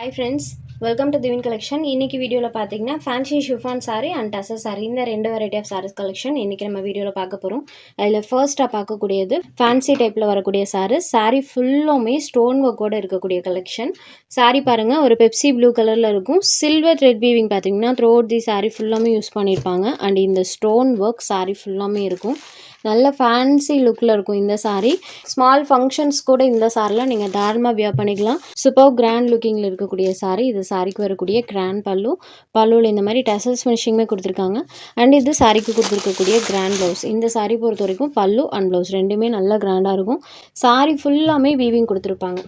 Hi friends, welcome to Divine Collection. இன்னைக்கு வீடியோல பாத்தீங்கன்னா fancy chiffon saree and tussar saree இந்த ரெண்டு வெரைட்டி ஆஃப் sarees collection இன்னைக்கு நம்ம வீடியோல பார்க்க போறோம். அதுல ஃபர்ஸ்டா பார்க்கக்கூடியது ஃபேன்சி டைப்ல வரக்கூடிய saree ஃபுல்லுமே ஸ்டோன் வர்க்கோட இருக்கக்கூடிய கலெக்ஷன். saree பாருங்க ஒரு பெப்சி ப்ளூ கலர்ல இருக்கும். சில்வர் த்ரெட் வீவிங் பாத்தீங்கன்னா த்ரூ அவுட் தி saree ஃபுல்லாமே யூஸ் பண்ணிருப்பாங்க. அண்ட் இந்த ஸ்டோன் வர்க் saree ஃபுல்லாமே இருக்கும். நல்ல ஃபேன்சி லுக்கில் இருக்கும் இந்த saree. ஸ்மால் ஃபங்க்ஷன்ஸ் கூட இந்த சாரிலாம் நீங்கள் தாராளமாக வியர் பண்ணிக்கலாம். சூப்பர் கிராண்ட் லுக்கிங்கில் இருக்கக்கூடிய saree. இது சாரிக்கு வரக்கூடிய கிராண்ட் பல்லுவில் இந்த மாதிரி டசல்ஸ் ஃபினிஷிங்குமே கொடுத்துருக்காங்க. அண்ட் இது சாரிக்கு கொடுத்துருக்கக்கூடிய கிராண்ட் ப்ளவுஸ். இந்த saree பொறுத்த வரைக்கும் பல்லு அண்ட் ப்ளவுஸ் ரெண்டுமே நல்லா கிராண்டாக இருக்கும். saree ஃபுல்லாமே வீவிங் கொடுத்துருப்பாங்க.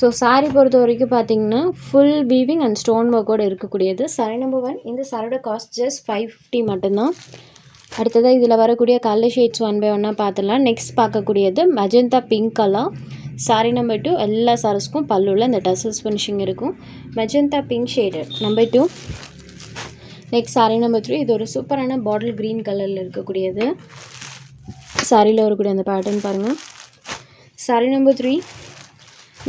ஸோ saree பொறுத்த வரைக்கும் பார்த்தீங்கன்னா ஃபுல் வீவிங் அண்ட் ஸ்டோன் ஒர்க்கோடு இருக்கக்கூடியது. saree number 1. இந்த சாரியோட காஸ்ட் ஜஸ்ட் 550 மட்டும்தான். அடுத்ததாக இதில் வரக்கூடிய கலர் ஷேட்ஸ் ஒன் பை ஒன்னாக பார்த்துடலாம். நெக்ஸ்ட் பார்க்கக்கூடியது magenta pink colour. saree number 2. எல்லா சாரீஸ்க்கும் பல்லுவில் இந்த டசல்ஸ் ஃபினிஷிங் இருக்கும். Magenta pink shaded number 2. Next saree number 3. இது ஒரு சூப்பரான பாட்டில் க்ரீன் கலரில் இருக்கக்கூடியது. சாரியில் வரக்கூடிய அந்த பேட்டர்ன் பாருங்கள். saree number 3.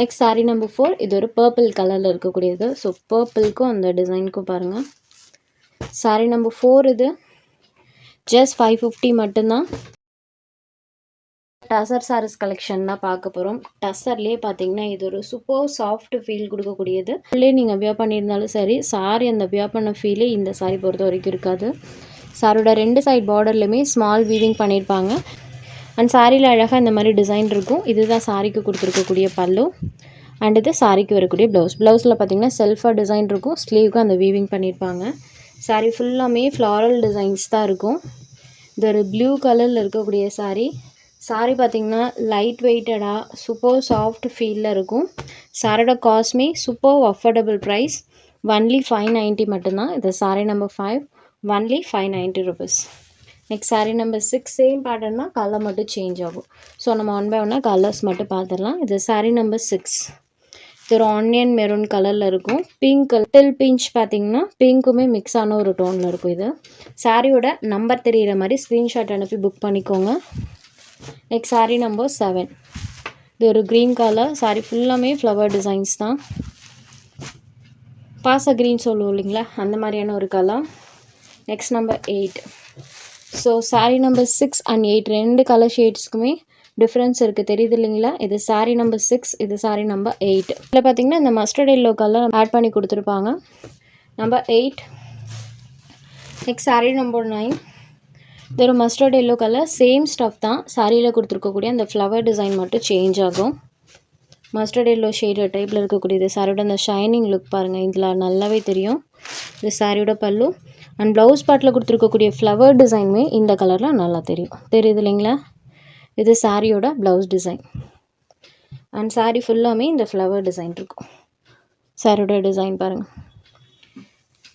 Next saree number 4. இது ஒரு பர்பிள் கலரில் இருக்கக்கூடியது. ஸோ பர்பிள்க்கும் அந்த டிசைனுக்கும் பாருங்கள். saree number 4. இது ஜஸ்ட் 550 மட்டும்தான். டசர் சாரீஸ் கலெக்ஷன் தான் பார்க்க போகிறோம். டசர்லேயே பார்த்தீங்கன்னா இது ஒரு சூப்பர் சாஃப்ட் ஃபீல் கொடுக்கக்கூடியது. உள்ளே நீங்கள் வியர் பண்ணியிருந்தாலும் சரி, சாரி அந்த வியர் பண்ண ஃபீலே இந்த சாரி பொறுத்த வரைக்கும் இருக்காது. சாரியோட ரெண்டு சைட் பார்டர்லையுமே ஸ்மால் வீவிங் பண்ணியிருப்பாங்க. அண்ட் சாரியில் அழகாக இந்த மாதிரி டிசைன் இருக்கும். இதுதான் சாரிக்கு கொடுத்துருக்கக்கூடிய பல்லு. அண்ட் இது சாரிக்கு வரக்கூடிய ப்ளவுஸ். ப்ளவுஸில் பார்த்தீங்கன்னா செல்ஃபாக டிசைன் இருக்கும். ஸ்லீவுக்கு அந்த வீவிங் பண்ணியிருப்பாங்க. சாரீ ஃபுல்லாமே ஃப்ளாரல் டிசைன்ஸ் தான் இருக்கும். இது ஒரு ப்ளூ கலரில் இருக்கக்கூடிய சாரீ பார்த்திங்கன்னா லைட் வெயிட்டடாக சூப்பர் சாஃப்ட் ஃபீலில் இருக்கும். சாரியோட காஸ்ட்மே சூப்பர் அஃபோர்டபுள் ப்ரைஸ். ஒன்லி 590 மட்டும்தான். இது saree number 5. Only 590 rupees. Next saree number 6. Same pattern தான், கலர் மட்டும் சேஞ்ச் ஆகும். ஸோ நம்ம ஒன் பை ஒன்னாக கலர்ஸ் மட்டும் பார்த்துடலாம். இது saree நம்பர் 6. இது ஒரு ஆனியன் மெரூன் கலரில் இருக்கும். பிங்க் லிட்டில் பிஞ்ச் பார்த்தீங்கன்னா பிங்க்குமே மிக்ஸ் ஆன ஒரு டோனில் இருக்கும். இது சாரியோட நம்பர் தெரிகிற மாதிரி ஸ்க்ரீன்ஷாட் அனுப்பி புக் பண்ணிக்கோங்க. Next saree number 7. இது ஒரு க்ரீன் கலர். saree ஃபுல்லாமே ஃப்ளவர் டிசைன்ஸ் தான். பாச க்ரீன் சொல்லுவோம் இல்லைங்களா, அந்த மாதிரியான ஒரு colour. Next number 8. So saree number 6 and 8 ரெண்டு கலர் ஷேட்ஸ்க்குமே டிஃப்ரென்ஸ் இருக்குது, தெரியுது இல்லைங்களா. இது saree நம்பர் 6, இது saree நம்பர் 8. இதில் பார்த்தீங்கன்னா இந்த மஸ்டர்ட் எல்லோ கலர் ஆட் பண்ணி கொடுத்துருப்பாங்க. நம்பர் 8. Next saree number 9. இது ஒரு mustard yellow colour. Same stuff தான், சாரியில் கொடுத்துருக்கக்கூடிய அந்த ஃப்ளவர் டிசைன் மட்டும் சேஞ்ச் ஆகும். மஸ்டர்ட் எல்லோ ஷேடு டைப்பில் இருக்கக்கூடியது. சாரியோட அந்த ஷைனிங் லுக் பாருங்கள், இதில் நல்லாவே தெரியும். இது சாரியோட பல்லு. அண்ட் ப்ளவுஸ் பார்ட்டில் கொடுத்துருக்கக்கூடிய ஃப்ளவர் டிசைனுமே இந்த கலரில் நல்லா தெரியுது இல்லைங்களா. இது சாரியோட ப்ளவுஸ் டிசைன். அண்ட் saree ஃபுல்லாமே இந்த ஃப்ளவர் டிசைன் இருக்கும். சாரியோட டிசைன் பாருங்கள்,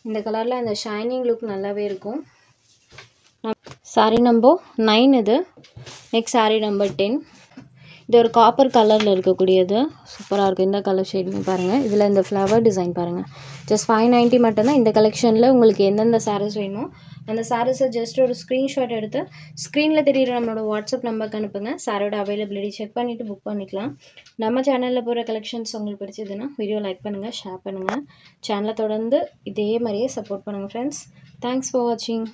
இந்த கலரில் அந்த ஷைனிங் லுக் நல்லாவே இருக்கும். saree number 9. இது நெக்ஸ்ட் saree நம்பர் 10. இது ஒரு காப்பர் கலரில் இருக்கக்கூடியது. சூப்பராக இருக்குது இந்த கலர் ஷேடுமே பாருங்கள். இதில் இந்த ஃப்ளவர் டிசைன் பாருங்கள். ஜஸ்ட் 590 மட்டும்தான். இந்த கலெக்ஷனில் உங்களுக்கு எந்தெந்த சாரீஸ் வேணுமோ அந்த சாரீஸை ஜஸ்ட் ஒரு ஸ்க்ரீன்ஷாட் எடுத்து ஸ்க்ரீனில் தெரியுற நம்மளோட வாட்ஸ்அப் நம்பருக்கு அனுப்புங்க. சாரோட அவைலபிலிட்டி செக் பண்ணிவிட்டு புக் பண்ணிக்கலாம். நம்ம சேனலில் போகிற கலெக்ஷன்ஸ் உங்களுக்கு பிடிச்சதுன்னா வீடியோ லைக் பண்ணுங்கள், ஷேர் பண்ணுங்கள். சேனலை தொடர்ந்து இதே மாதிரியே சப்போர்ட் பண்ணுங்கள் ஃப்ரெண்ட்ஸ். தேங்க்ஸ் ஃபார் வாட்சிங்.